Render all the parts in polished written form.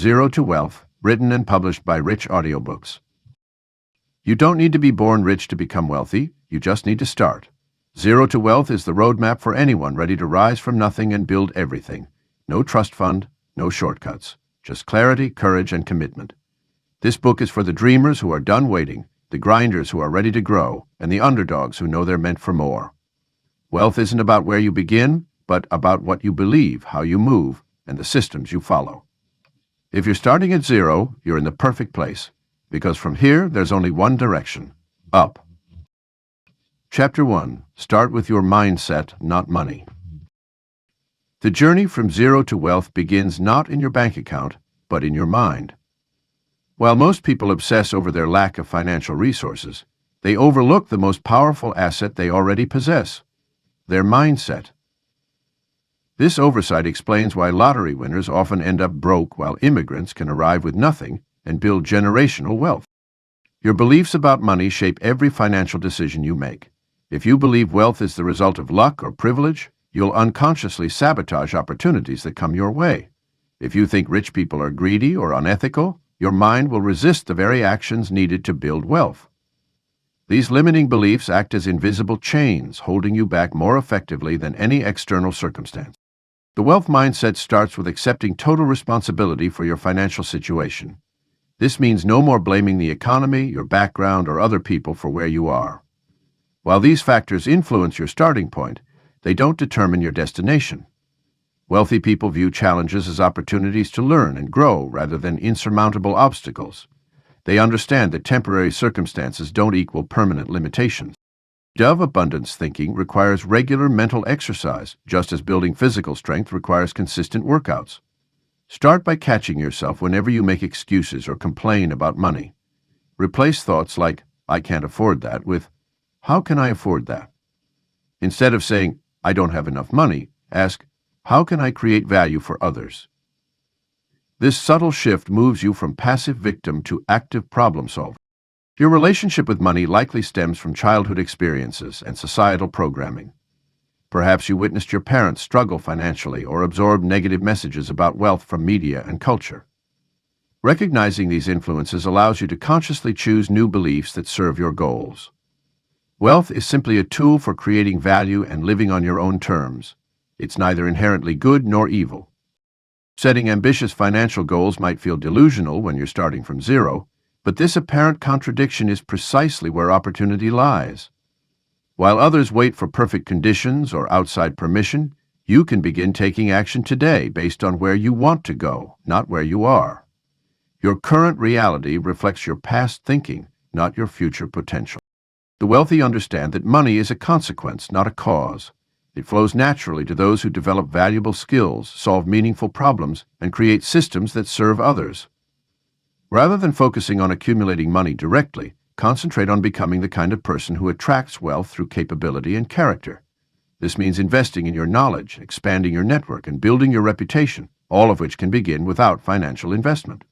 Zero to Wealth, written and published by Rich Audiobooks. You don't need to be born rich to become wealthy, you just need to start. Zero to Wealth is the roadmap for anyone ready to rise from nothing and build everything. No trust fund, no shortcuts, just clarity, courage, and commitment. This book is for the dreamers who are done waiting, the grinders who are ready to grow, and the underdogs who know they're meant for more. Wealth isn't about where you begin, but about what you believe, how you move, and the systems you follow. If you're starting at zero, you're in the perfect place, because from here there's only one direction: up. Chapter 1. Start with your mindset, not money. The journey from zero to wealth begins not in your bank account, but in your mind. While most people obsess over their lack of financial resources, they overlook the most powerful asset they already possess: their mindset. This oversight explains why lottery winners often end up broke while immigrants can arrive with nothing and build generational wealth. Your beliefs about money shape every financial decision you make. If you believe wealth is the result of luck or privilege, you'll unconsciously sabotage opportunities that come your way. If you think rich people are greedy or unethical, your mind will resist the very actions needed to build wealth. These limiting beliefs act as invisible chains, holding you back more effectively than any external circumstance. The wealth mindset starts with accepting total responsibility for your financial situation. This means no more blaming the economy, your background, or other people for where you are. While these factors influence your starting point, they don't determine your destination. Wealthy people view challenges as opportunities to learn and grow rather than insurmountable obstacles. They understand that temporary circumstances don't equal permanent limitations. Abundance thinking requires regular mental exercise, just as building physical strength requires consistent workouts. Start by catching yourself whenever you make excuses or complain about money. Replace thoughts like, "I can't afford that," with, "How can I afford that?" Instead of saying, "I don't have enough money," ask, "How can I create value for others?" This subtle shift moves you from passive victim to active problem solver. Your relationship with money likely stems from childhood experiences and societal programming. Perhaps you witnessed your parents struggle financially or absorbed negative messages about wealth from media and culture. Recognizing these influences allows you to consciously choose new beliefs that serve your goals. Wealth is simply a tool for creating value and living on your own terms. It's neither inherently good nor evil. Setting ambitious financial goals might feel delusional when you're starting from zero, but this apparent contradiction is precisely where opportunity lies. While others wait for perfect conditions or outside permission, you can begin taking action today based on where you want to go, not where you are. Your current reality reflects your past thinking, not your future potential. The wealthy understand that money is a consequence, not a cause. It flows naturally to those who develop valuable skills, solve meaningful problems, and create systems that serve others. Rather than focusing on accumulating money directly, concentrate on becoming the kind of person who attracts wealth through capability and character. This means investing in your knowledge, expanding your network, and building your reputation, all of which can begin without financial investment.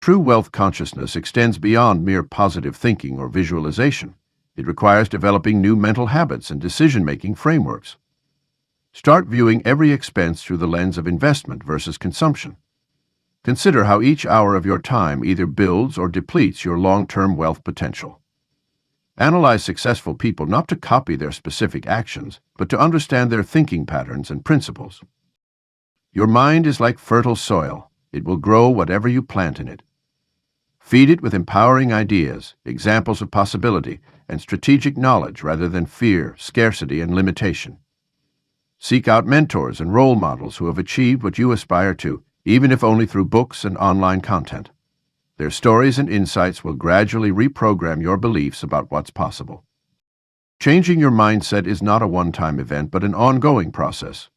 True wealth consciousness extends beyond mere positive thinking or visualization. It requires developing new mental habits and decision-making frameworks. Start viewing every expense through the lens of investment versus consumption. Consider how each hour of your time either builds or depletes your long-term wealth potential. Analyze successful people not to copy their specific actions, but to understand their thinking patterns and principles. Your mind is like fertile soil. It will grow whatever you plant in it. Feed it with empowering ideas, examples of possibility, and strategic knowledge rather than fear, scarcity, and limitation. Seek out mentors and role models who have achieved what you aspire to, even if only through books and online content. Their stories and insights will gradually reprogram your beliefs about what's possible. Changing your mindset is not a one-time event, but an ongoing process.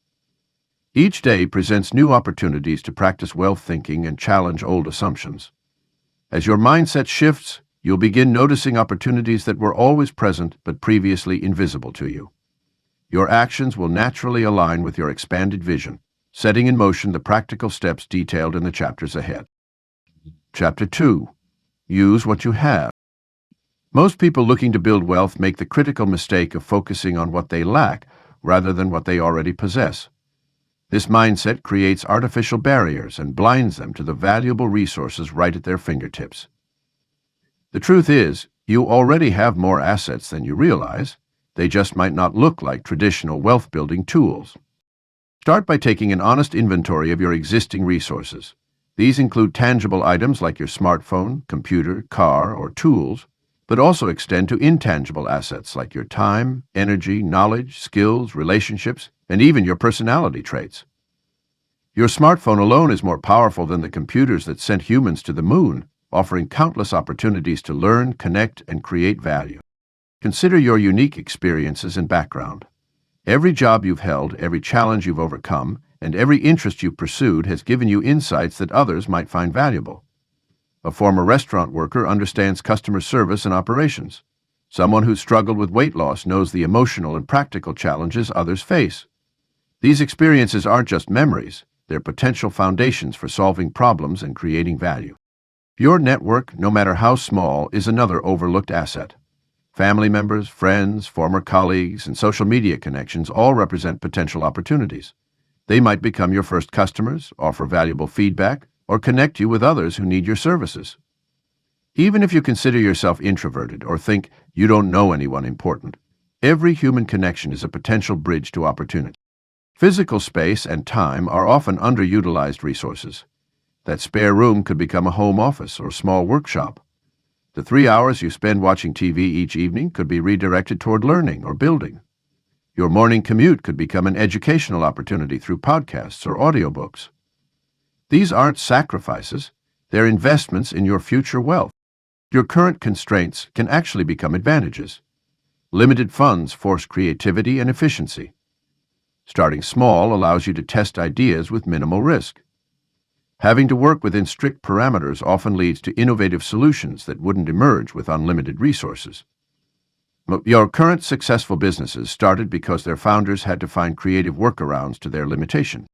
Each day presents new opportunities to practice wealth thinking and challenge old assumptions. As your mindset shifts, you'll begin noticing opportunities that were always present but previously invisible to you. Your actions will naturally align with your expanded vision, setting in motion the practical steps detailed in the chapters ahead. Chapter 2. Use what you have. Most people looking to build wealth make the critical mistake of focusing on what they lack rather than what they already possess. This mindset creates artificial barriers and blinds them to the valuable resources right at their fingertips. The truth is, you already have more assets than you realize. They just might not look like traditional wealth-building tools. Start by taking an honest inventory of your existing resources. These include tangible items like your smartphone, computer, car, or tools, but also extend to intangible assets like your time, energy, knowledge, skills, relationships, and even your personality traits. Your smartphone alone is more powerful than the computers that sent humans to the moon, offering countless opportunities to learn, connect, and create value. Consider your unique experiences and background. Every job you've held, every challenge you've overcome, and every interest you've pursued has given you insights that others might find valuable. A former restaurant worker understands customer service and operations. Someone who struggled with weight loss knows the emotional and practical challenges others face. These experiences aren't just memories, they're potential foundations for solving problems and creating value. Your network, no matter how small, is another overlooked asset. Family members, friends, former colleagues, and social media connections all represent potential opportunities. They might become your first customers, offer valuable feedback, or connect you with others who need your services. Even if you consider yourself introverted or think you don't know anyone important, every human connection is a potential bridge to opportunity. Physical space and time are often underutilized resources. That spare room could become a home office or small workshop. The 3 hours you spend watching TV each evening could be redirected toward learning or building. Your morning commute could become an educational opportunity through podcasts or audiobooks. These aren't sacrifices, they're investments in your future wealth. Your current constraints can actually become advantages. Limited funds force creativity and efficiency. Starting small allows you to test ideas with minimal risk. Having to work within strict parameters often leads to innovative solutions that wouldn't emerge with unlimited resources. Your current successful businesses started because their founders had to find creative workarounds to their limitation.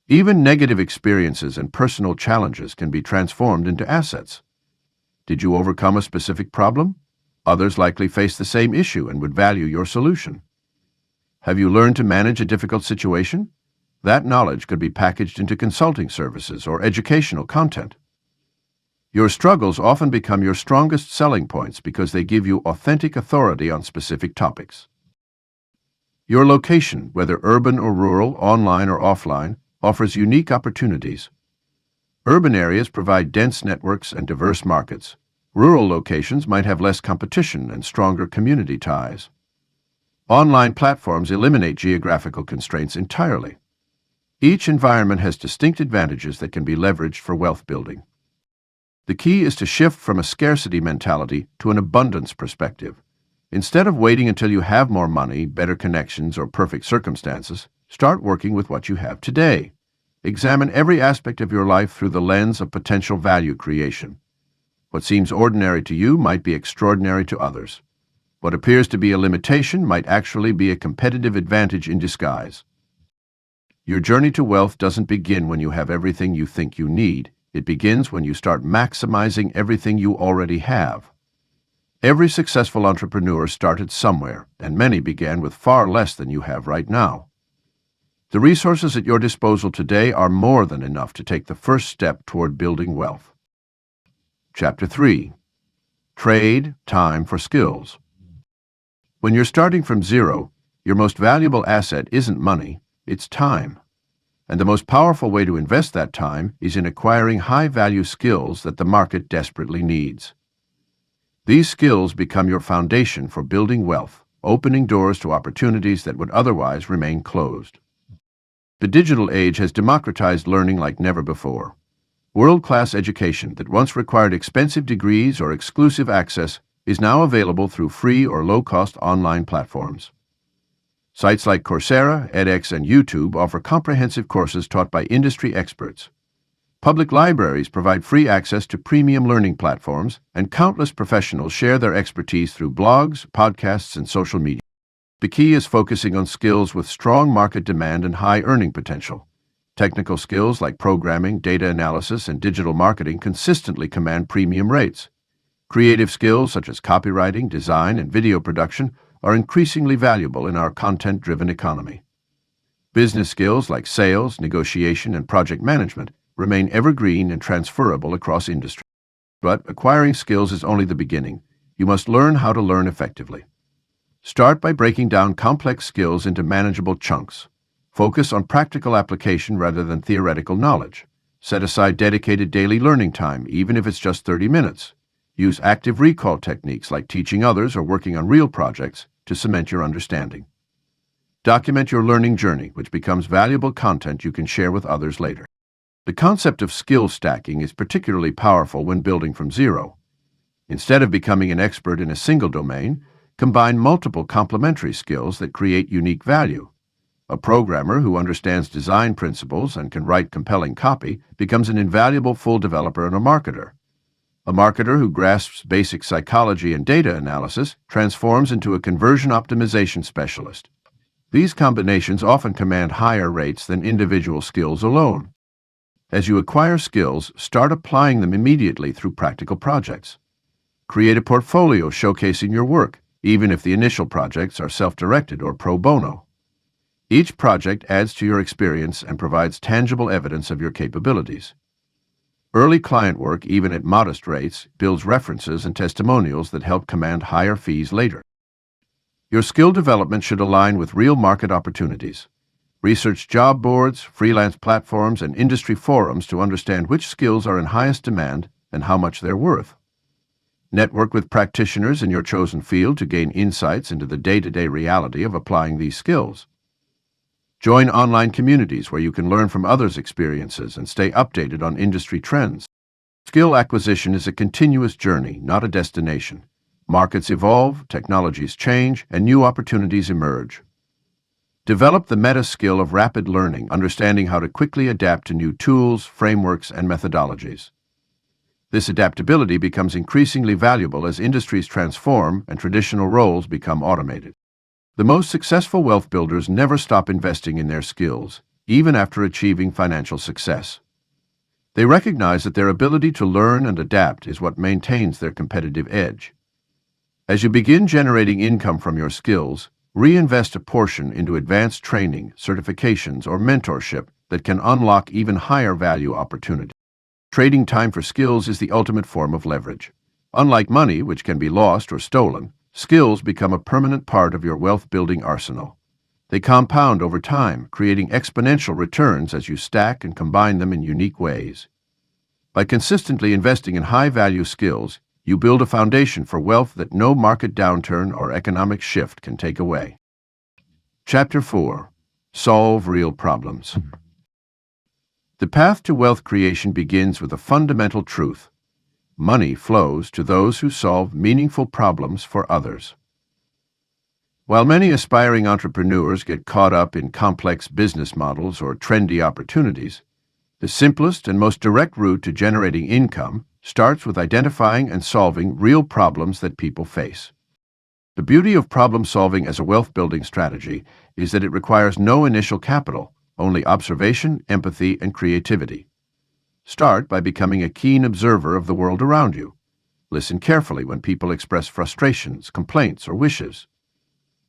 Even negative experiences and personal challenges can be transformed into assets. Did you overcome a specific problem? Others likely face the same issue and would value your solution. Have you learned to manage a difficult situation? That knowledge could be packaged into consulting services or educational content. Your struggles often become your strongest selling points because they give you authentic authority on specific topics. Your location, whether urban or rural, online or offline, offers unique opportunities. Urban areas provide dense networks and diverse markets. Rural locations might have less competition and stronger community ties. Online platforms eliminate geographical constraints entirely. Each environment has distinct advantages that can be leveraged for wealth building. The key is to shift from a scarcity mentality to an abundance perspective. Instead of waiting until you have more money, better connections, or perfect circumstances, start working with what you have today. Examine every aspect of your life through the lens of potential value creation. What seems ordinary to you might be extraordinary to others. What appears to be a limitation might actually be a competitive advantage in disguise. Your journey to wealth doesn't begin when you have everything you think you need. It begins when you start maximizing everything you already have. Every successful entrepreneur started somewhere, and many began with far less than you have right now. The resources at your disposal today are more than enough to take the first step toward building wealth. Chapter 3. Trade time for skills. When you're starting from zero, your most valuable asset isn't money, it's time. And the most powerful way to invest that time is in acquiring high-value skills that the market desperately needs. These skills become your foundation for building wealth, opening doors to opportunities that would otherwise remain closed. The digital age has democratized learning like never before. World-class education that once required expensive degrees or exclusive access is now available through free or low-cost online platforms. Sites like Coursera, edX, and YouTube offer comprehensive courses taught by industry experts. Public libraries provide free access to premium learning platforms, and countless professionals share their expertise through blogs, podcasts, and social media. The key is focusing on skills with strong market demand and high earning potential. Technical skills like programming, data analysis, and digital marketing consistently command premium rates. Creative skills such as copywriting, design, and video production are increasingly valuable in our content-driven economy. Business skills like sales, negotiation, and project management remain evergreen and transferable across industries. But acquiring skills is only the beginning. You must learn how to learn effectively. Start by breaking down complex skills into manageable chunks. Focus on practical application rather than theoretical knowledge. Set aside dedicated daily learning time, even if it's just 30 minutes. Use active recall techniques like teaching others or working on real projects to cement your understanding. Document your learning journey, which becomes valuable content you can share with others later. The concept of skill stacking is particularly powerful when building from zero. Instead of becoming an expert in a single domain, combine multiple complementary skills that create unique value. A programmer who understands design principles and can write compelling copy becomes an invaluable full developer and a marketer. A marketer who grasps basic psychology and data analysis transforms into a conversion optimization specialist. These combinations often command higher rates than individual skills alone. As you acquire skills, start applying them immediately through practical projects. Create a portfolio showcasing your work, even if the initial projects are self-directed or pro bono. Each project adds to your experience and provides tangible evidence of your capabilities. Early client work, even at modest rates, builds references and testimonials that help command higher fees later. Your skill development should align with real market opportunities. Research job boards, freelance platforms, and industry forums to understand which skills are in highest demand and how much they're worth. Network with practitioners in your chosen field to gain insights into the day-to-day reality of applying these skills. Join online communities where you can learn from others' experiences and stay updated on industry trends. Skill acquisition is a continuous journey, not a destination. Markets evolve, technologies change, and new opportunities emerge. Develop the meta skill of rapid learning, understanding how to quickly adapt to new tools, frameworks, and methodologies. This adaptability becomes increasingly valuable as industries transform and traditional roles become automated. The most successful wealth builders never stop investing in their skills, even after achieving financial success. They recognize that their ability to learn and adapt is what maintains their competitive edge. As you begin generating income from your skills, reinvest a portion into advanced training, certifications, or mentorship that can unlock even higher value opportunities. Trading time for skills is the ultimate form of leverage. Unlike money, which can be lost or stolen, skills become a permanent part of your wealth-building arsenal. They compound over time, creating exponential returns as you stack and combine them in unique ways. By consistently investing in high-value skills, you build a foundation for wealth that no market downturn or economic shift can take away. Chapter 4. Solve Real Problems. The path to wealth creation begins with a fundamental truth. Money flows to those who solve meaningful problems for others. While many aspiring entrepreneurs get caught up in complex business models or trendy opportunities, the simplest and most direct route to generating income starts with identifying and solving real problems that people face. The beauty of problem solving as a wealth-building strategy is that it requires no initial capital, only observation, empathy, and creativity. Start by becoming a keen observer of the world around you. Listen carefully when people express frustrations, complaints, or wishes.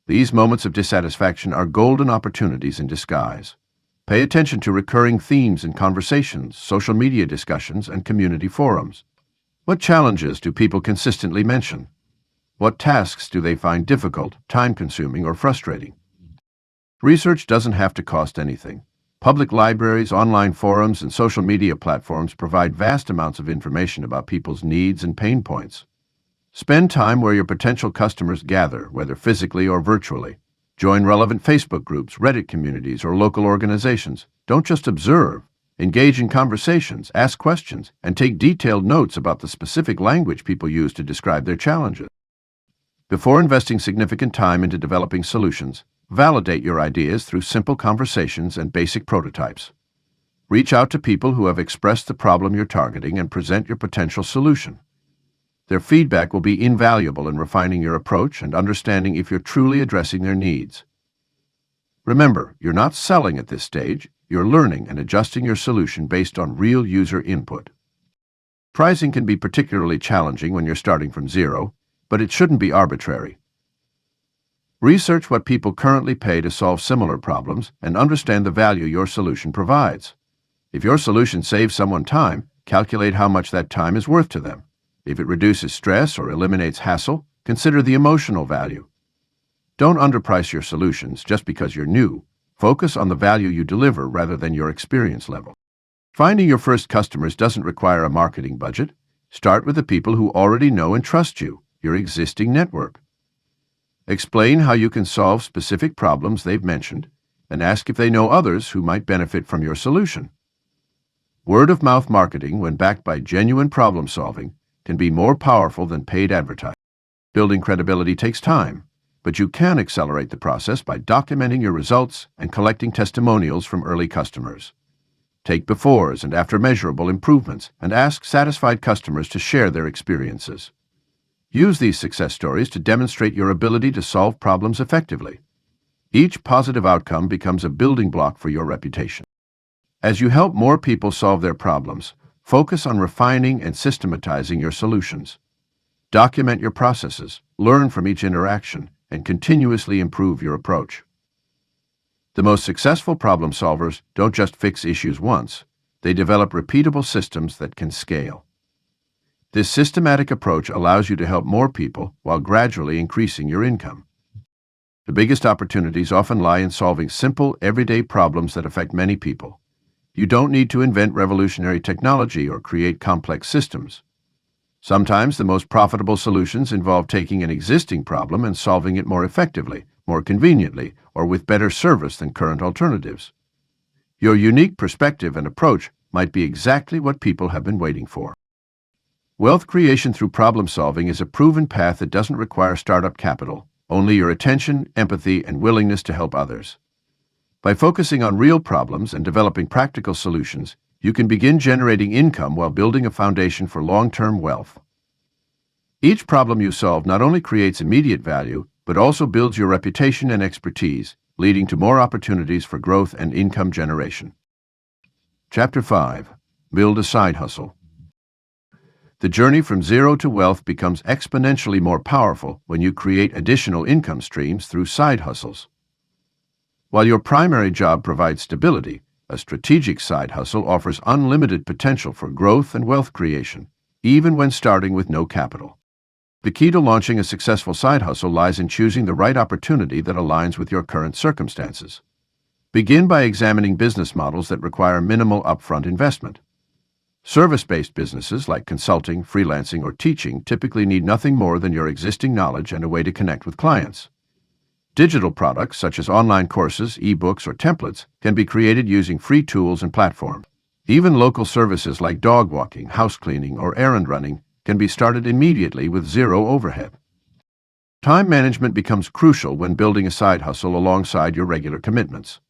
These moments of dissatisfaction are golden opportunities in disguise. Pay attention to recurring themes in conversations, social media discussions, and community forums. What challenges do people consistently mention? What tasks do they find difficult, time-consuming, or frustrating? Research doesn't have to cost anything. Public libraries, online forums, and social media platforms provide vast amounts of information about people's needs and pain points. Spend time where your potential customers gather, whether physically or virtually. Join relevant Facebook groups, Reddit communities, or local organizations. Don't just observe. Engage in conversations, ask questions, and take detailed notes about the specific language people use to describe their challenges. Before investing significant time into developing solutions, validate your ideas through simple conversations and basic prototypes. Reach out to people who have expressed the problem you're targeting and present your potential solution. Their feedback will be invaluable in refining your approach and understanding if you're truly addressing their needs. Remember, you're not selling at this stage, you're learning and adjusting your solution based on real user input. Pricing can be particularly challenging when you're starting from zero, but it shouldn't be arbitrary. Research what people currently pay to solve similar problems and understand the value your solution provides. If your solution saves someone time, calculate how much that time is worth to them. If it reduces stress or eliminates hassle, consider the emotional value. Don't underprice your solutions just because you're new. Focus on the value you deliver rather than your experience level. Finding your first customers doesn't require a marketing budget. Start with the people who already know and trust you, your existing network. Explain how you can solve specific problems they've mentioned, and ask if they know others who might benefit from your solution. Word-of-mouth marketing, when backed by genuine problem-solving, can be more powerful than paid advertising. Building credibility takes time, but you can accelerate the process by documenting your results and collecting testimonials from early customers. Take befores and after measurable improvements and ask satisfied customers to share their experiences. Use these success stories to demonstrate your ability to solve problems effectively. Each positive outcome becomes a building block for your reputation. As you help more people solve their problems, focus on refining and systematizing your solutions. Document your processes, learn from each interaction, and continuously improve your approach. The most successful problem solvers don't just fix issues once, they develop repeatable systems that can scale. This systematic approach allows you to help more people while gradually increasing your income. The biggest opportunities often lie in solving simple, everyday problems that affect many people. You don't need to invent revolutionary technology or create complex systems. Sometimes the most profitable solutions involve taking an existing problem and solving it more effectively, more conveniently, or with better service than current alternatives. Your unique perspective and approach might be exactly what people have been waiting for. Wealth creation through problem solving is a proven path that doesn't require startup capital, only your attention, empathy, and willingness to help others. By focusing on real problems and developing practical solutions, you can begin generating income while building a foundation for long-term wealth. Each problem you solve not only creates immediate value, but also builds your reputation and expertise, leading to more opportunities for growth and income generation. Chapter 5. Build a side hustle. The journey from zero to wealth becomes exponentially more powerful when you create additional income streams through side hustles. While your primary job provides stability, a strategic side hustle offers unlimited potential for growth and wealth creation, even when starting with no capital. The key to launching a successful side hustle lies in choosing the right opportunity that aligns with your current circumstances. Begin by examining business models that require minimal upfront investment. Service-based businesses like consulting, freelancing, or teaching typically need nothing more than your existing knowledge and a way to connect with clients. Digital products such as online courses, ebooks, or templates can be created using free tools and platforms. Even local services like dog walking, house cleaning, or errand running can be started immediately with zero overhead. Time management becomes crucial when building a side hustle alongside your regular commitments.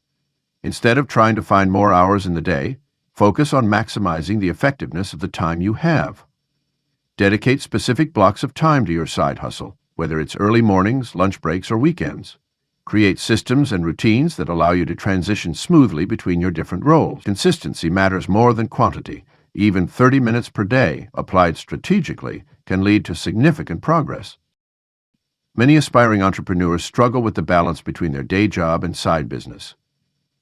Instead of trying to find more hours in the day, focus on maximizing the effectiveness of the time you have. Dedicate specific blocks of time to your side hustle, whether it's early mornings, lunch breaks, or weekends. Create systems and routines that allow you to transition smoothly between your different roles. Consistency matters more than quantity. Even 30 minutes per day, applied strategically, can lead to significant progress. Many aspiring entrepreneurs struggle with the balance between their day job and side business.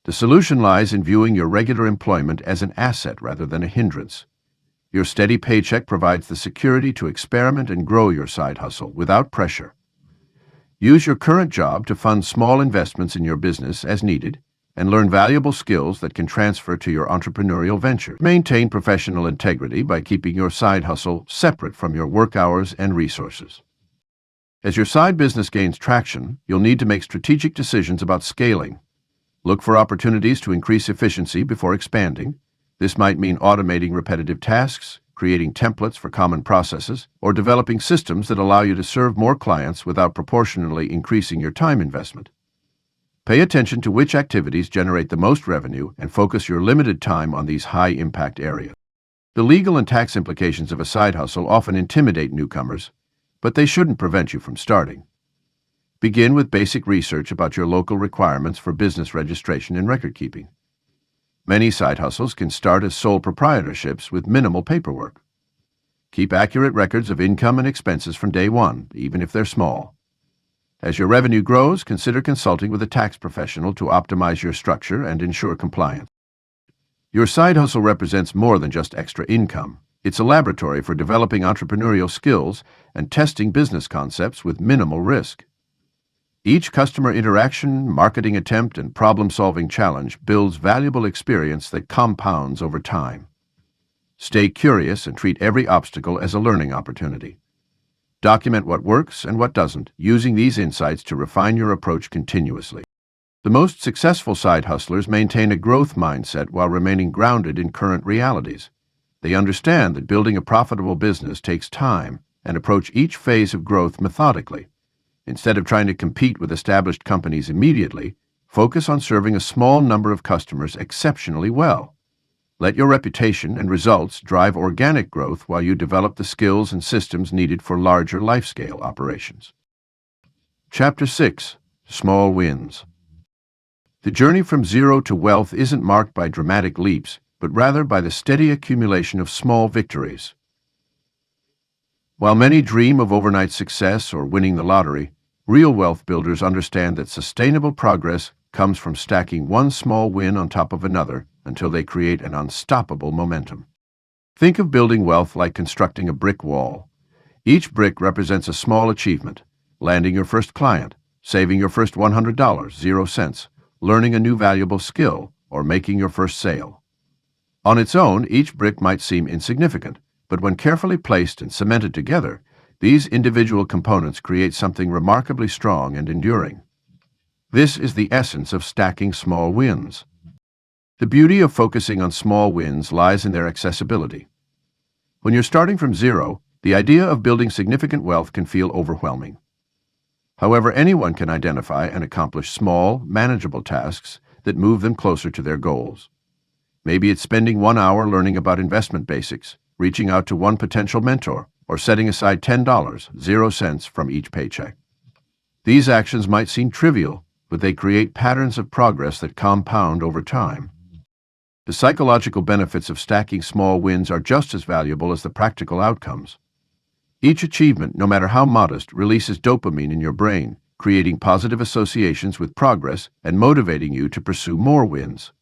The solution lies in viewing your regular employment as an asset rather than a hindrance. Your steady paycheck provides the security to experiment and grow your side hustle without pressure. Use your current job to fund small investments in your business as needed and learn valuable skills that can transfer to your entrepreneurial venture. Maintain professional integrity by keeping your side hustle separate from your work hours and resources. As your side business gains traction, you'll need to make strategic decisions about scaling. Look for opportunities to increase efficiency before expanding. This might mean automating repetitive tasks, creating templates for common processes, or developing systems that allow you to serve more clients without proportionally increasing your time investment. Pay attention to which activities generate the most revenue and focus your limited time on these high-impact areas. The legal and tax implications of a side hustle often intimidate newcomers, but they shouldn't prevent you from starting. Begin with basic research about your local requirements for business registration and record-keeping. Many side hustles can start as sole proprietorships with minimal paperwork. Keep accurate records of income and expenses from day one, even if they're small. As your revenue grows, consider consulting with a tax professional to optimize your structure and ensure compliance. Your side hustle represents more than just extra income. It's a laboratory for developing entrepreneurial skills and testing business concepts with minimal risk. Each customer interaction, marketing attempt, and problem-solving challenge builds valuable experience that compounds over time. Stay curious and treat every obstacle as a learning opportunity. Document what works and what doesn't, using these insights to refine your approach continuously. The most successful side hustlers maintain a growth mindset while remaining grounded in current realities. They understand that building a profitable business takes time and approach each phase of growth methodically. Instead of trying to compete with established companies immediately, focus on serving a small number of customers exceptionally well. Let your reputation and results drive organic growth while you develop the skills and systems needed for larger life-scale operations. Chapter 6. Small Wins. The journey from zero to wealth isn't marked by dramatic leaps, but rather by the steady accumulation of small victories. While many dream of overnight success or winning the lottery, real wealth builders understand that sustainable progress comes from stacking one small win on top of another until they create an unstoppable momentum. Think of building wealth like constructing a brick wall. Each brick represents a small achievement: landing your first client, saving your first $100, 0 cents, learning a new valuable skill, or making your first sale. On its own, each brick might seem insignificant, but when carefully placed and cemented together, these individual components create something remarkably strong and enduring. This is the essence of stacking small wins. The beauty of focusing on small wins lies in their accessibility. When you're starting from zero, the idea of building significant wealth can feel overwhelming. However, anyone can identify and accomplish small, manageable tasks that move them closer to their goals. Maybe it's spending 1 hour learning about investment basics, reaching out to one potential mentor, or setting aside $10, 0 cents from each paycheck. These actions might seem trivial, but they create patterns of progress that compound over time. The psychological benefits of stacking small wins are just as valuable as the practical outcomes. Each achievement, no matter how modest, releases dopamine in your brain, creating positive associations with progress and motivating you to pursue more wins.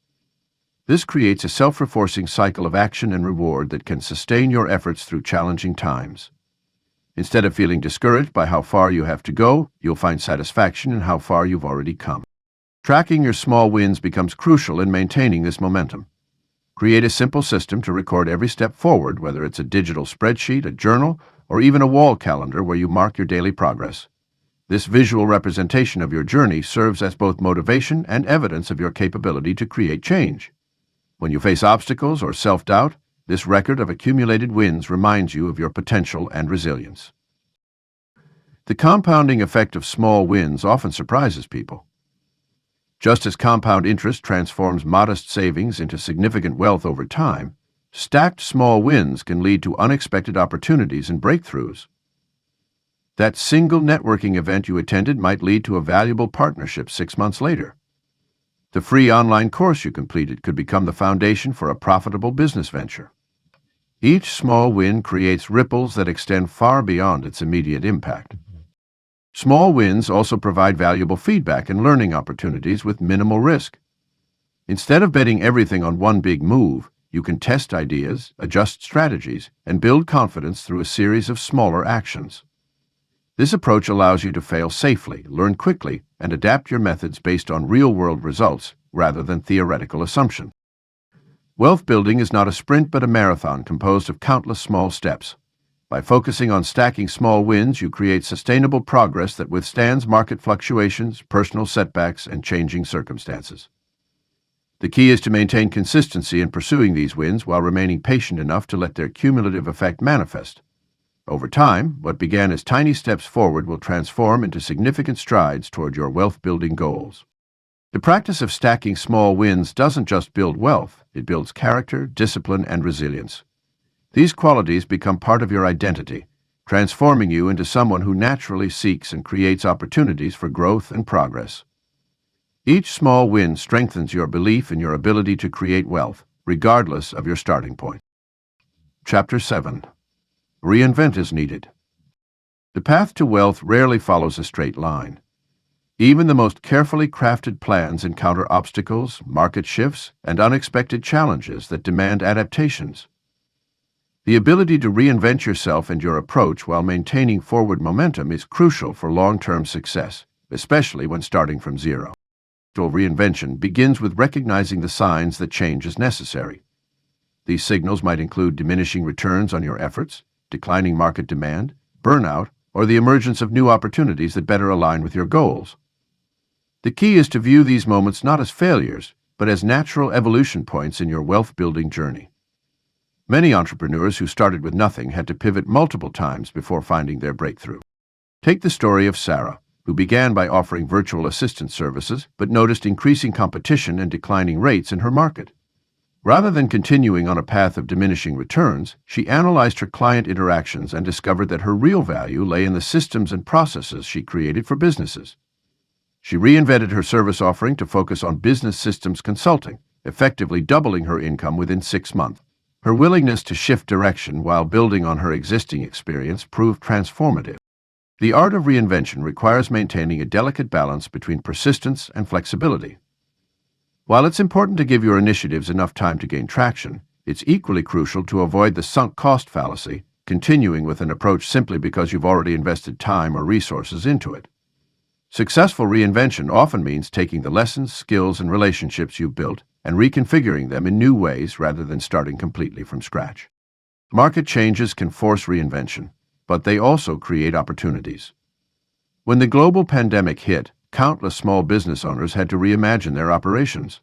This creates a self-reinforcing cycle of action and reward that can sustain your efforts through challenging times. Instead of feeling discouraged by how far you have to go, you'll find satisfaction in how far you've already come. Tracking your small wins becomes crucial in maintaining this momentum. Create a simple system to record every step forward, whether it's a digital spreadsheet, a journal, or even a wall calendar where you mark your daily progress. This visual representation of your journey serves as both motivation and evidence of your capability to create change. When you face obstacles or self-doubt, this record of accumulated wins reminds you of your potential and resilience. The compounding effect of small wins often surprises people. Just as compound interest transforms modest savings into significant wealth over time, stacked small wins can lead to unexpected opportunities and breakthroughs. That single networking event you attended might lead to a valuable partnership 6 months later. The free online course you completed could become the foundation for a profitable business venture. Each small win creates ripples that extend far beyond its immediate impact. Small wins also provide valuable feedback and learning opportunities with minimal risk. Instead of betting everything on one big move, you can test ideas, adjust strategies, and build confidence through a series of smaller actions. This approach allows you to fail safely, learn quickly, and adapt your methods based on real-world results rather than theoretical assumptions. Wealth building is not a sprint but a marathon composed of countless small steps. By focusing on stacking small wins, you create sustainable progress that withstands market fluctuations, personal setbacks, and changing circumstances. The key is to maintain consistency in pursuing these wins while remaining patient enough to let their cumulative effect manifest. Over time, what began as tiny steps forward will transform into significant strides toward your wealth-building goals. The practice of stacking small wins doesn't just build wealth, it builds character, discipline, and resilience. These qualities become part of your identity, transforming you into someone who naturally seeks and creates opportunities for growth and progress. Each small win strengthens your belief in your ability to create wealth, regardless of your starting point. Chapter 7. Reinvent is needed. The path to wealth rarely follows a straight line. Even the most carefully crafted plans encounter obstacles, market shifts, and unexpected challenges that demand adaptations. The ability to reinvent yourself and your approach while maintaining forward momentum is crucial for long-term success, especially when starting from zero. Reinvention begins with recognizing the signs that change is necessary. These signals might include diminishing returns on your efforts, declining market demand, burnout, or the emergence of new opportunities that better align with your goals. The key is to view these moments not as failures, but as natural evolution points in your wealth-building journey. Many entrepreneurs who started with nothing had to pivot multiple times before finding their breakthrough. Take the story of Sarah, who began by offering virtual assistant services but noticed increasing competition and declining rates in her market. Rather than continuing on a path of diminishing returns, she analyzed her client interactions and discovered that her real value lay in the systems and processes she created for businesses. She reinvented her service offering to focus on business systems consulting, effectively doubling her income within 6 months. Her willingness to shift direction while building on her existing experience proved transformative. The art of reinvention requires maintaining a delicate balance between persistence and flexibility. While it's important to give your initiatives enough time to gain traction, it's equally crucial to avoid the sunk cost fallacy, continuing with an approach simply because you've already invested time or resources into it. Successful reinvention often means taking the lessons, skills, and relationships you've built and reconfiguring them in new ways rather than starting completely from scratch. Market changes can force reinvention, but they also create opportunities. When the global pandemic hit, countless small business owners had to reimagine their operations.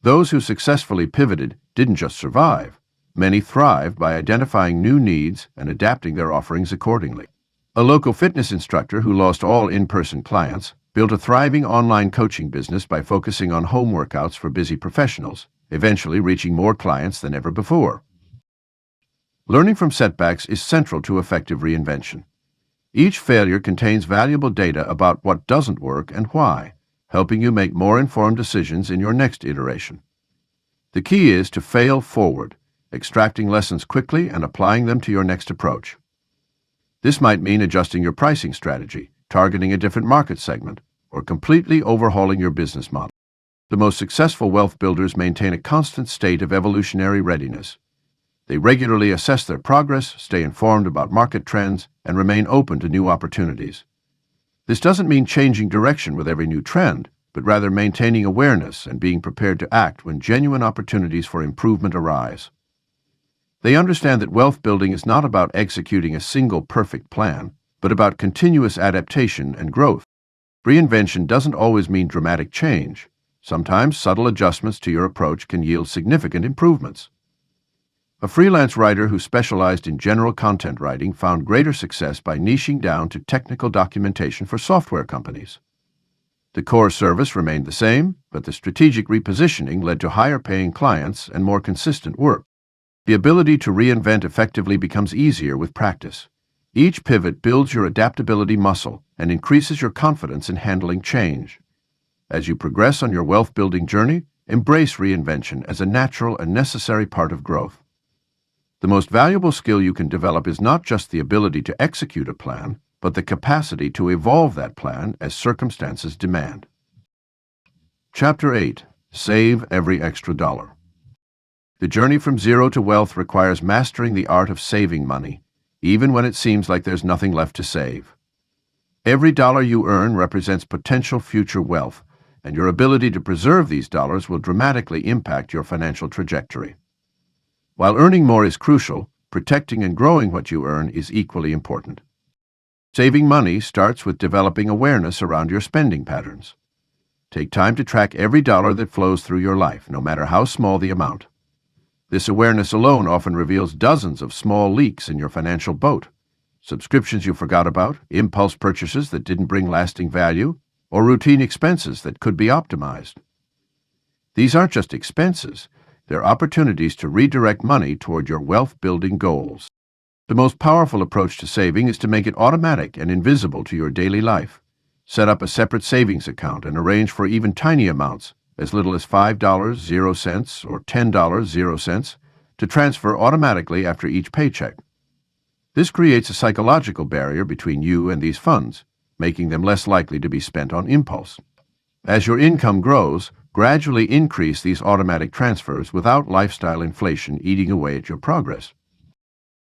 Those who successfully pivoted didn't just survive, many thrived by identifying new needs and adapting their offerings accordingly. A local fitness instructor who lost all in-person clients built a thriving online coaching business by focusing on home workouts for busy professionals, eventually reaching more clients than ever before. Learning from setbacks is central to effective reinvention. Each failure contains valuable data about what doesn't work and why, helping you make more informed decisions in your next iteration. The key is to fail forward, extracting lessons quickly and applying them to your next approach. This might mean adjusting your pricing strategy, targeting a different market segment, or completely overhauling your business model. The most successful wealth builders maintain a constant state of evolutionary readiness. They regularly assess their progress, stay informed about market trends, and remain open to new opportunities. This doesn't mean changing direction with every new trend, but rather maintaining awareness and being prepared to act when genuine opportunities for improvement arise. They understand that wealth building is not about executing a single perfect plan, but about continuous adaptation and growth. Reinvention doesn't always mean dramatic change. Sometimes subtle adjustments to your approach can yield significant improvements. A freelance writer who specialized in general content writing found greater success by niching down to technical documentation for software companies. The core service remained the same, but the strategic repositioning led to higher-paying clients and more consistent work. The ability to reinvent effectively becomes easier with practice. Each pivot builds your adaptability muscle and increases your confidence in handling change. As you progress on your wealth-building journey, embrace reinvention as a natural and necessary part of growth. The most valuable skill you can develop is not just the ability to execute a plan, but the capacity to evolve that plan as circumstances demand. Chapter 8. Save every extra dollar. The journey from zero to wealth requires mastering the art of saving money, even when it seems like there's nothing left to save. Every dollar you earn represents potential future wealth, and your ability to preserve these dollars will dramatically impact your financial trajectory. While earning more is crucial, protecting and growing what you earn is equally important. Saving money starts with developing awareness around your spending patterns. Take time to track every dollar that flows through your life, no matter how small the amount. This awareness alone often reveals dozens of small leaks in your financial boat. Subscriptions you forgot about, impulse purchases that didn't bring lasting value, or routine expenses that could be optimized. These aren't just expenses, they're opportunities to redirect money toward your wealth-building goals. The most powerful approach to saving is to make it automatic and invisible to your daily life. Set up a separate savings account and arrange for even tiny amounts, as little as $5.00 or $10.00, to transfer automatically after each paycheck. This creates a psychological barrier between you and these funds, making them less likely to be spent on impulse. As your income grows, gradually increase these automatic transfers without lifestyle inflation eating away at your progress.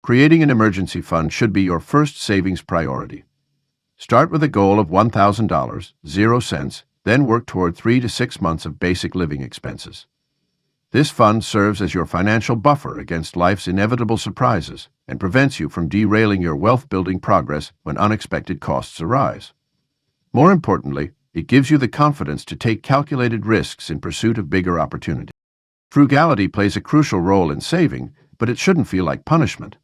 Creating an emergency fund should be your first savings priority. Start with a goal of $1,000, 0 cents, then work toward 3 to 6 months of basic living expenses. This fund serves as your financial buffer against life's inevitable surprises and prevents you from derailing your wealth-building progress when unexpected costs arise. More importantly, it gives you the confidence to take calculated risks in pursuit of bigger opportunities. Frugality plays a crucial role in saving, but it shouldn't feel like punishment.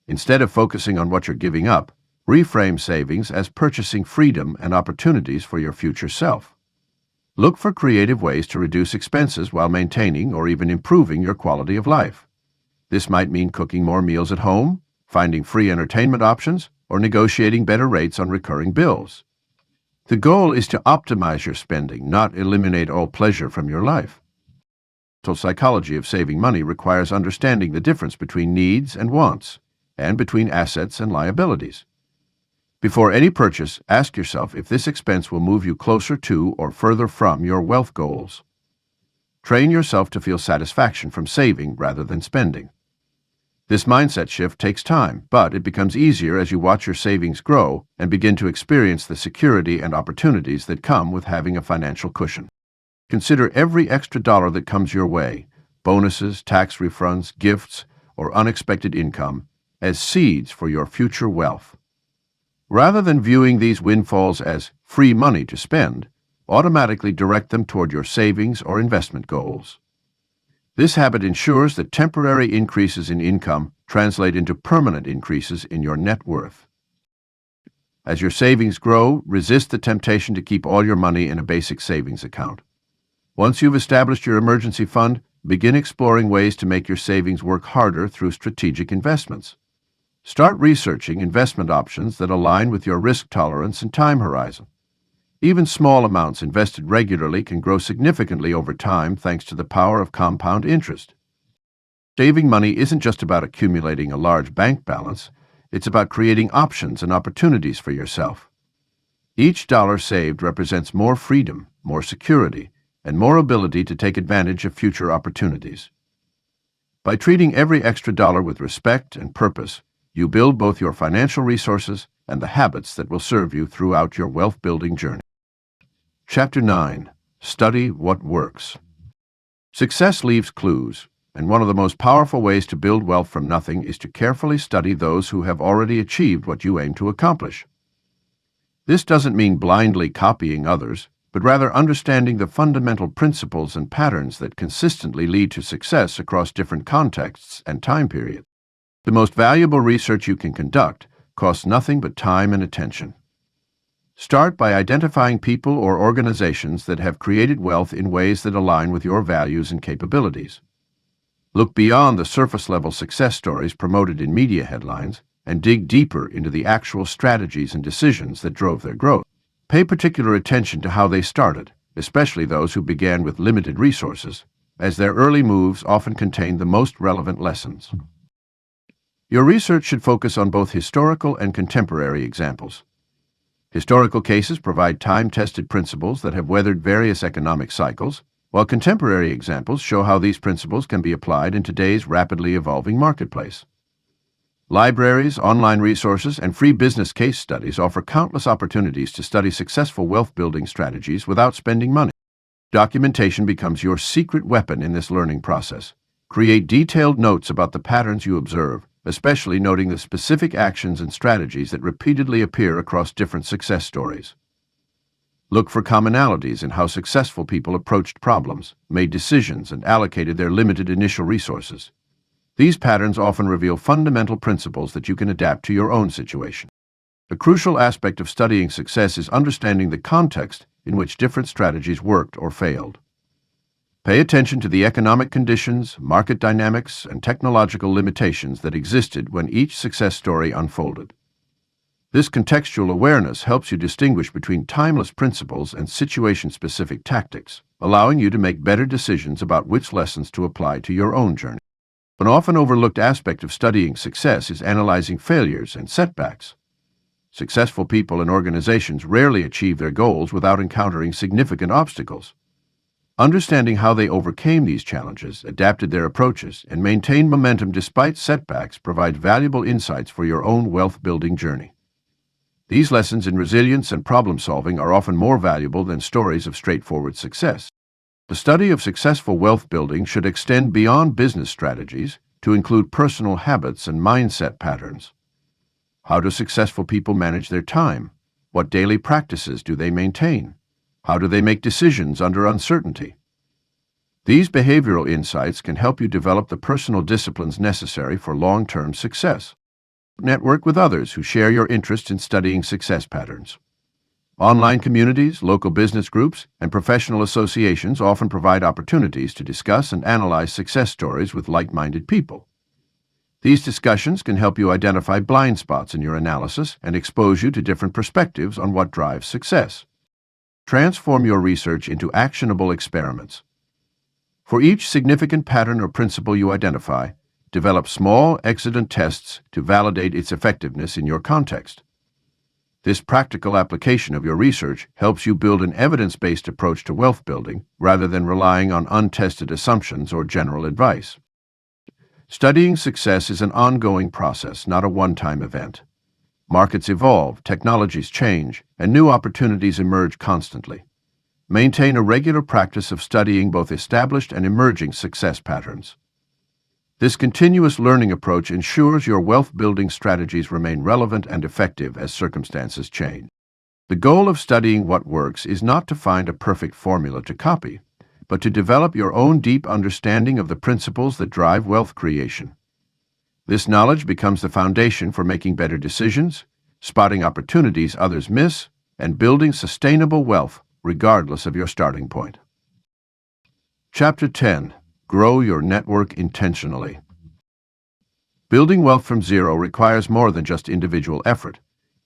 Instead of focusing on what you're giving up, reframe savings as purchasing freedom and opportunities for your future self. Look for creative ways to reduce expenses while maintaining or even improving your quality of life. This might mean cooking more meals at home, finding free entertainment options, or negotiating better rates on recurring bills. The goal is to optimize your spending, not eliminate all pleasure from your life. The psychology of saving money requires understanding the difference between needs and wants, and between assets and liabilities. Before any purchase, ask yourself if this expense will move you closer to or further from your wealth goals. Train yourself to feel satisfaction from saving rather than spending. This mindset shift takes time, but it becomes easier as you watch your savings grow and begin to experience the security and opportunities that come with having a financial cushion. Consider every extra dollar that comes your way, bonuses, tax refunds, gifts, or unexpected income, as seeds for your future wealth. Rather than viewing these windfalls as free money to spend, automatically direct them toward your savings or investment goals. This habit ensures that temporary increases in income translate into permanent increases in your net worth. As your savings grow, resist the temptation to keep all your money in a basic savings account. Once you've established your emergency fund, begin exploring ways to make your savings work harder through strategic investments. Start researching investment options that align with your risk tolerance and time horizon. Even small amounts invested regularly can grow significantly over time thanks to the power of compound interest. Saving money isn't just about accumulating a large bank balance, it's about creating options and opportunities for yourself. Each dollar saved represents more freedom, more security, and more ability to take advantage of future opportunities. By treating every extra dollar with respect and purpose, you build both your financial resources and the habits that will serve you throughout your wealth-building journey. Chapter 9. Study what works. Success leaves clues, and one of the most powerful ways to build wealth from nothing is to carefully study those who have already achieved what you aim to accomplish. This doesn't mean blindly copying others, but rather understanding the fundamental principles and patterns that consistently lead to success across different contexts and time periods. The most valuable research you can conduct costs nothing but time and attention. Start by identifying people or organizations that have created wealth in ways that align with your values and capabilities. Look beyond the surface-level success stories promoted in media headlines and dig deeper into the actual strategies and decisions that drove their growth. Pay particular attention to how they started, especially those who began with limited resources, as their early moves often contain the most relevant lessons. Your research should focus on both historical and contemporary examples. Historical cases provide time-tested principles that have weathered various economic cycles, while contemporary examples show how these principles can be applied in today's rapidly evolving marketplace. Libraries, online resources, and free business case studies offer countless opportunities to study successful wealth-building strategies without spending money. Documentation becomes your secret weapon in this learning process. Create detailed notes about the patterns you observe, especially noting the specific actions and strategies that repeatedly appear across different success stories. Look for commonalities in how successful people approached problems, made decisions, and allocated their limited initial resources. These patterns often reveal fundamental principles that you can adapt to your own situation. A crucial aspect of studying success is understanding the context in which different strategies worked or failed. Pay attention to the economic conditions, market dynamics, and technological limitations that existed when each success story unfolded. This contextual awareness helps you distinguish between timeless principles and situation-specific tactics, allowing you to make better decisions about which lessons to apply to your own journey. An often overlooked aspect of studying success is analyzing failures and setbacks. Successful people and organizations rarely achieve their goals without encountering significant obstacles. Understanding how they overcame these challenges, adapted their approaches, and maintained momentum despite setbacks provides valuable insights for your own wealth-building journey. These lessons in resilience and problem-solving are often more valuable than stories of straightforward success. The study of successful wealth building should extend beyond business strategies to include personal habits and mindset patterns. How do successful people manage their time? What daily practices do they maintain? How do they make decisions under uncertainty? These behavioral insights can help you develop the personal disciplines necessary for long-term success. Network with others who share your interest in studying success patterns. Online communities, local business groups, and professional associations often provide opportunities to discuss and analyze success stories with like-minded people. These discussions can help you identify blind spots in your analysis and expose you to different perspectives on what drives success. Transform your research into actionable experiments. For each significant pattern or principle you identify, develop small, exigent tests to validate its effectiveness in your context. This practical application of your research helps you build an evidence-based approach to wealth building rather than relying on untested assumptions or general advice. Studying success is an ongoing process, not a one-time event. Markets evolve, technologies change, and new opportunities emerge constantly. Maintain a regular practice of studying both established and emerging success patterns. This continuous learning approach ensures your wealth-building strategies remain relevant and effective as circumstances change. The goal of studying what works is not to find a perfect formula to copy, but to develop your own deep understanding of the principles that drive wealth creation. This knowledge becomes the foundation for making better decisions, spotting opportunities others miss, and building sustainable wealth regardless of your starting point. Chapter 10. Grow your network intentionally. Building wealth from zero requires more than just individual effort.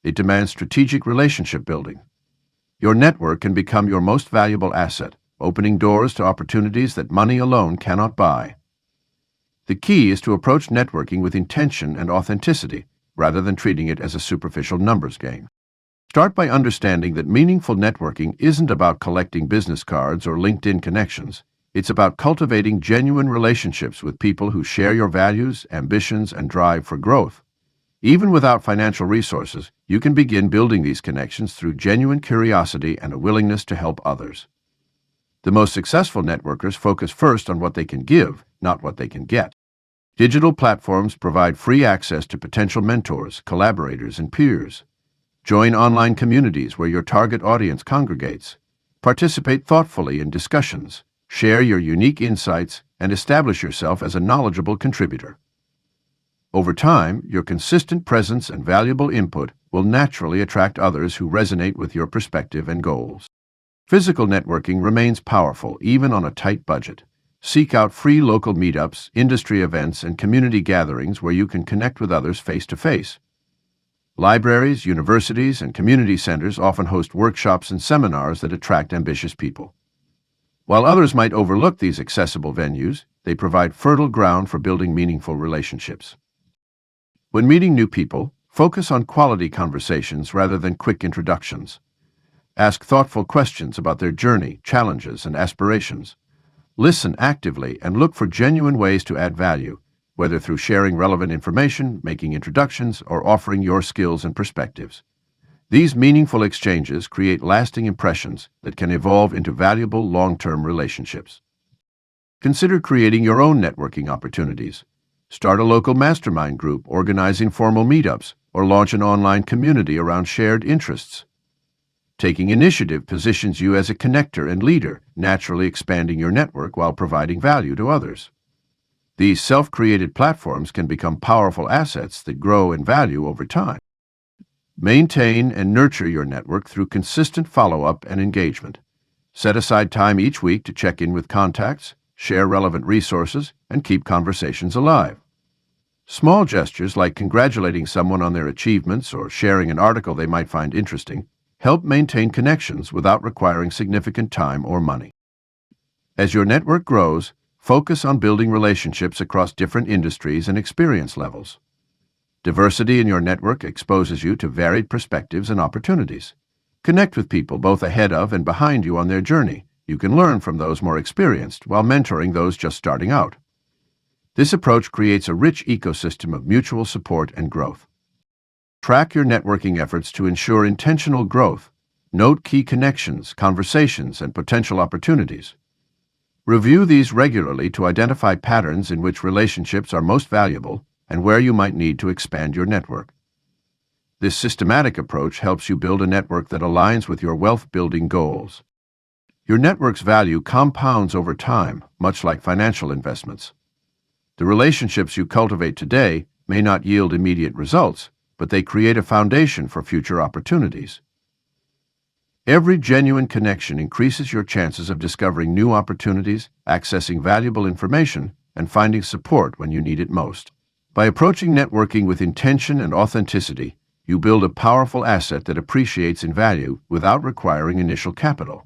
It demands strategic relationship building. Your network can become your most valuable asset, opening doors to opportunities that money alone cannot buy. The key is to approach networking with intention and authenticity, rather than treating it as a superficial numbers game. Start by understanding that meaningful networking isn't about collecting business cards or LinkedIn connections. It's about cultivating genuine relationships with people who share your values, ambitions, and drive for growth. Even without financial resources, you can begin building these connections through genuine curiosity and a willingness to help others. The most successful networkers focus first on what they can give, not what they can get. Digital platforms provide free access to potential mentors, collaborators, and peers. Join online communities where your target audience congregates. Participate thoughtfully in discussions. Share your unique insights and establish yourself as a knowledgeable contributor. Over time, your consistent presence and valuable input will naturally attract others who resonate with your perspective and goals. Physical networking remains powerful even on a tight budget. Seek out free local meetups, industry events, and community gatherings where you can connect with others face-to-face. Libraries, universities, and community centers often host workshops and seminars that attract ambitious people. While others might overlook these accessible venues, they provide fertile ground for building meaningful relationships. When meeting new people, focus on quality conversations rather than quick introductions. Ask thoughtful questions about their journey, challenges, and aspirations. Listen actively and look for genuine ways to add value, whether through sharing relevant information, making introductions, or offering your skills and perspectives. These meaningful exchanges create lasting impressions that can evolve into valuable long-term relationships. Consider creating your own networking opportunities. Start a local mastermind group, organize informal meetups, or launch an online community around shared interests. Taking initiative positions you as a connector and leader, naturally expanding your network while providing value to others. These self-created platforms can become powerful assets that grow in value over time. Maintain and nurture your network through consistent follow-up and engagement. Set aside time each week to check in with contacts, share relevant resources, and keep conversations alive. Small gestures like congratulating someone on their achievements or sharing an article they might find interesting help maintain connections without requiring significant time or money. As your network grows, focus on building relationships across different industries and experience levels. Diversity in your network exposes you to varied perspectives and opportunities. Connect with people both ahead of and behind you on their journey. You can learn from those more experienced while mentoring those just starting out. This approach creates a rich ecosystem of mutual support and growth. Track your networking efforts to ensure intentional growth. Note key connections, conversations, and potential opportunities. Review these regularly to identify patterns in which relationships are most valuable and where you might need to expand your network. This systematic approach helps you build a network that aligns with your wealth-building goals. Your network's value compounds over time, much like financial investments. The relationships you cultivate today may not yield immediate results, but they create a foundation for future opportunities. Every genuine connection increases your chances of discovering new opportunities, accessing valuable information, and finding support when you need it most. By approaching networking with intention and authenticity, you build a powerful asset that appreciates in value without requiring initial capital.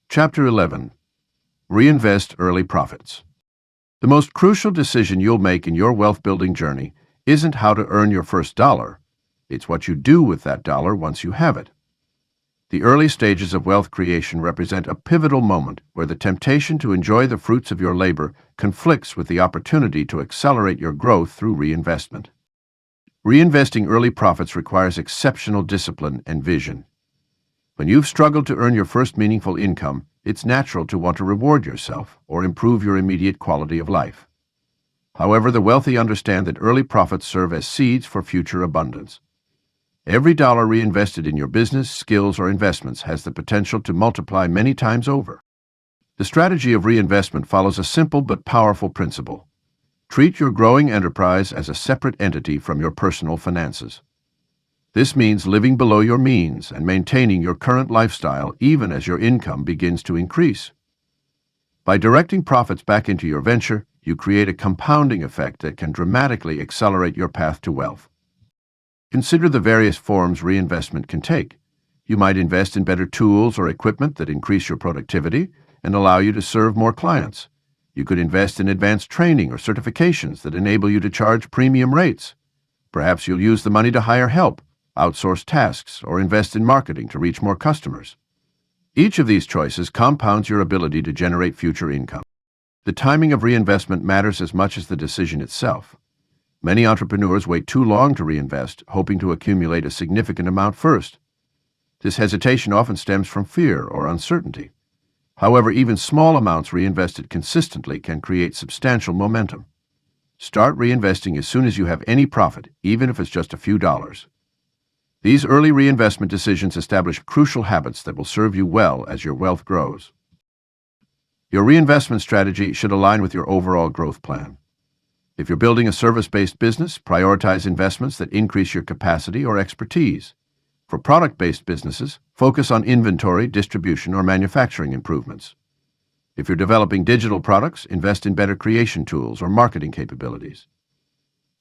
Chapter 11. Reinvest early profits. The most crucial decision you'll make in your wealth-building journey isn't how to earn your first dollar. It's what you do with that dollar once you have it. The early stages of wealth creation represent a pivotal moment where the temptation to enjoy the fruits of your labor conflicts with the opportunity to accelerate your growth through reinvestment. Reinvesting early profits requires exceptional discipline and vision. When you've struggled to earn your first meaningful income, it's natural to want to reward yourself or improve your immediate quality of life. However, the wealthy understand that early profits serve as seeds for future abundance. Every dollar reinvested in your business, skills, or investments has the potential to multiply many times over. The strategy of reinvestment follows a simple but powerful principle. Treat your growing enterprise as a separate entity from your personal finances. This means living below your means and maintaining your current lifestyle even as your income begins to increase. By directing profits back into your venture, you create a compounding effect that can dramatically accelerate your path to wealth. Consider the various forms reinvestment can take. You might invest in better tools or equipment that increase your productivity and allow you to serve more clients. You could invest in advanced training or certifications that enable you to charge premium rates. Perhaps you'll use the money to hire help, outsource tasks, or invest in marketing to reach more customers. Each of these choices compounds your ability to generate future income. The timing of reinvestment matters as much as the decision itself. Many entrepreneurs wait too long to reinvest, hoping to accumulate a significant amount first. This hesitation often stems from fear or uncertainty. However, even small amounts reinvested consistently can create substantial momentum. Start reinvesting as soon as you have any profit, even if it's just a few dollars. These early reinvestment decisions establish crucial habits that will serve you well as your wealth grows. Your reinvestment strategy should align with your overall growth plan. If you're building a service-based business, prioritize investments that increase your capacity or expertise. For product-based businesses, focus on inventory, distribution, or manufacturing improvements. If you're developing digital products, invest in better creation tools or marketing capabilities.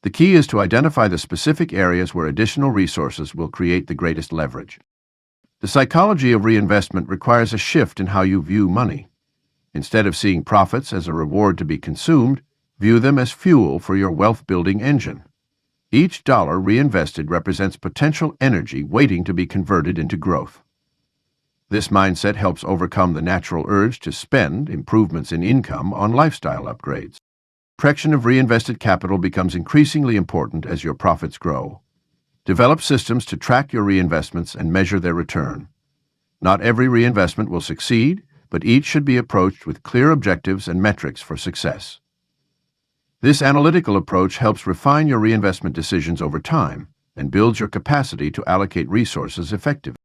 The key is to identify the specific areas where additional resources will create the greatest leverage. The psychology of reinvestment requires a shift in how you view money. Instead of seeing profits as a reward to be consumed, view them as fuel for your wealth-building engine. Each dollar reinvested represents potential energy waiting to be converted into growth. This mindset helps overcome the natural urge to spend improvements in income on lifestyle upgrades. Protection of reinvested capital becomes increasingly important as your profits grow. Develop systems to track your reinvestments and measure their return. Not every reinvestment will succeed, but each should be approached with clear objectives and metrics for success. This analytical approach helps refine your reinvestment decisions over time and builds your capacity to allocate resources effectively.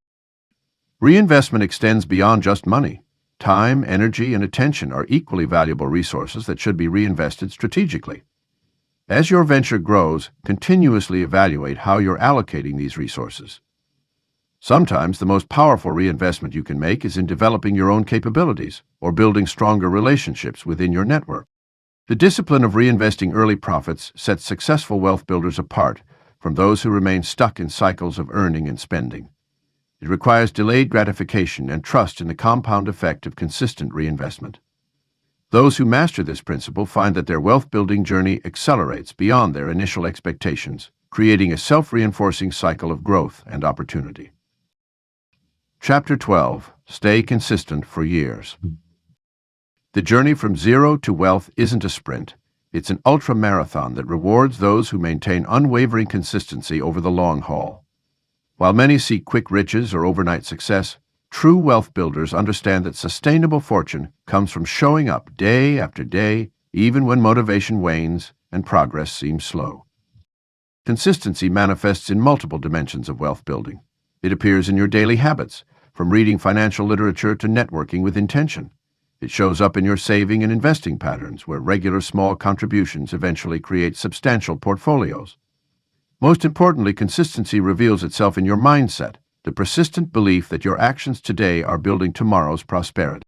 Reinvestment extends beyond just money. Time, energy, and attention are equally valuable resources that should be reinvested strategically. As your venture grows, continuously evaluate how you're allocating these resources. Sometimes the most powerful reinvestment you can make is in developing your own capabilities or building stronger relationships within your network. The discipline of reinvesting early profits sets successful wealth builders apart from those who remain stuck in cycles of earning and spending. It requires delayed gratification and trust in the compound effect of consistent reinvestment. Those who master this principle find that their wealth-building journey accelerates beyond their initial expectations, creating a self-reinforcing cycle of growth and opportunity. Chapter 12. Stay consistent for years. The journey from zero to wealth isn't a sprint. It's an ultra-marathon that rewards those who maintain unwavering consistency over the long haul. While many seek quick riches or overnight success, true wealth builders understand that sustainable fortune comes from showing up day after day, even when motivation wanes and progress seems slow. Consistency manifests in multiple dimensions of wealth building. It appears in your daily habits, from reading financial literature to networking with intention. It shows up in your saving and investing patterns, where regular small contributions eventually create substantial portfolios. Most importantly, consistency reveals itself in your mindset, the persistent belief that your actions today are building tomorrow's prosperity.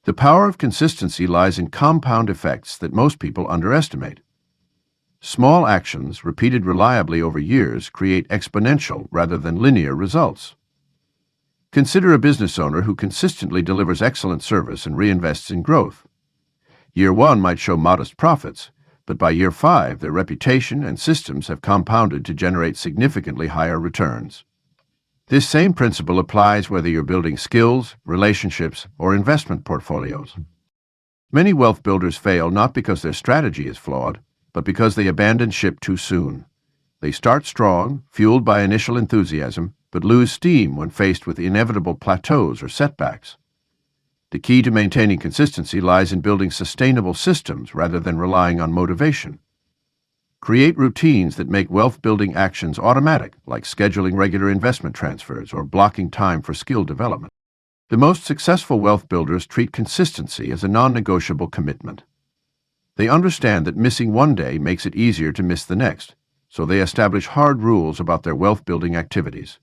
The power of consistency lies in compound effects that most people underestimate. Small actions, repeated reliably over years, create exponential rather than linear results. Consider a business owner who consistently delivers excellent service and reinvests in growth. Year 1 might show modest profits, but by year 5, their reputation and systems have compounded to generate significantly higher returns. This same principle applies whether you're building skills, relationships, or investment portfolios. Many wealth builders fail not because their strategy is flawed, but because they abandon ship too soon. They start strong, fueled by initial enthusiasm, but lose steam when faced with inevitable plateaus or setbacks. The key to maintaining consistency lies in building sustainable systems rather than relying on motivation. Create routines that make wealth-building actions automatic, like scheduling regular investment transfers or blocking time for skill development. The most successful wealth builders treat consistency as a non-negotiable commitment. They understand that missing one day makes it easier to miss the next, so they establish hard rules about their wealth-building activities.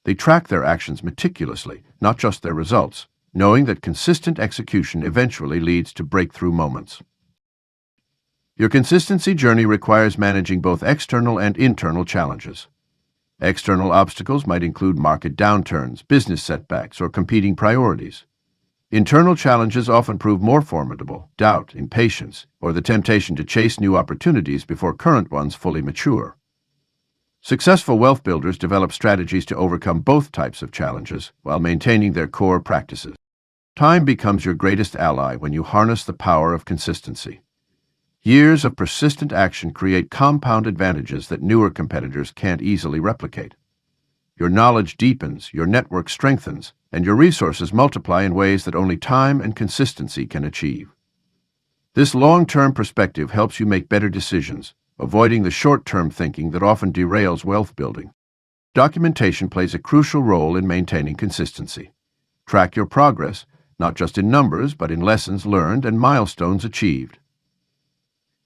They track their actions meticulously, not just their results, knowing that consistent execution eventually leads to breakthrough moments. Your consistency journey requires managing both external and internal challenges. External obstacles might include market downturns, business setbacks, or competing priorities. Internal challenges often prove more formidable: doubt, impatience, or the temptation to chase new opportunities before current ones fully mature. Successful wealth builders develop strategies to overcome both types of challenges while maintaining their core practices. Time becomes your greatest ally when you harness the power of consistency. Years of persistent action create compound advantages that newer competitors can't easily replicate. Your knowledge deepens, your network strengthens, and your resources multiply in ways that only time and consistency can achieve. This long-term perspective helps you make better decisions, avoiding the short-term thinking that often derails wealth building. Documentation plays a crucial role in maintaining consistency. Track your progress, not just in numbers, but in lessons learned and milestones achieved.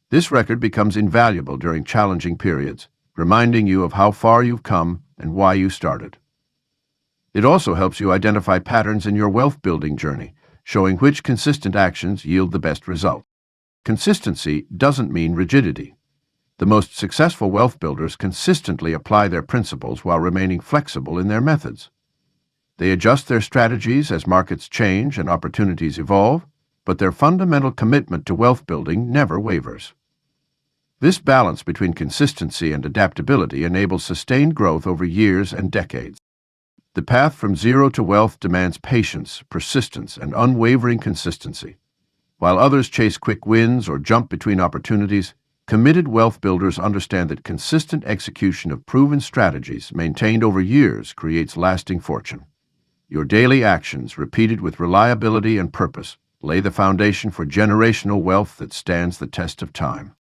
This record becomes invaluable during challenging periods, reminding you of how far you've come and why you started. It also helps you identify patterns in your wealth-building journey, showing which consistent actions yield the best result. Consistency doesn't mean rigidity. The most successful wealth builders consistently apply their principles while remaining flexible in their methods. They adjust their strategies as markets change and opportunities evolve, but their fundamental commitment to wealth building never wavers. This balance between consistency and adaptability enables sustained growth over years and decades. The path from zero to wealth demands patience, persistence, and unwavering consistency. While others chase quick wins or jump between opportunities, committed wealth builders understand that consistent execution of proven strategies maintained over years creates lasting fortune. Your daily actions, repeated with reliability and purpose, lay the foundation for generational wealth that stands the test of time.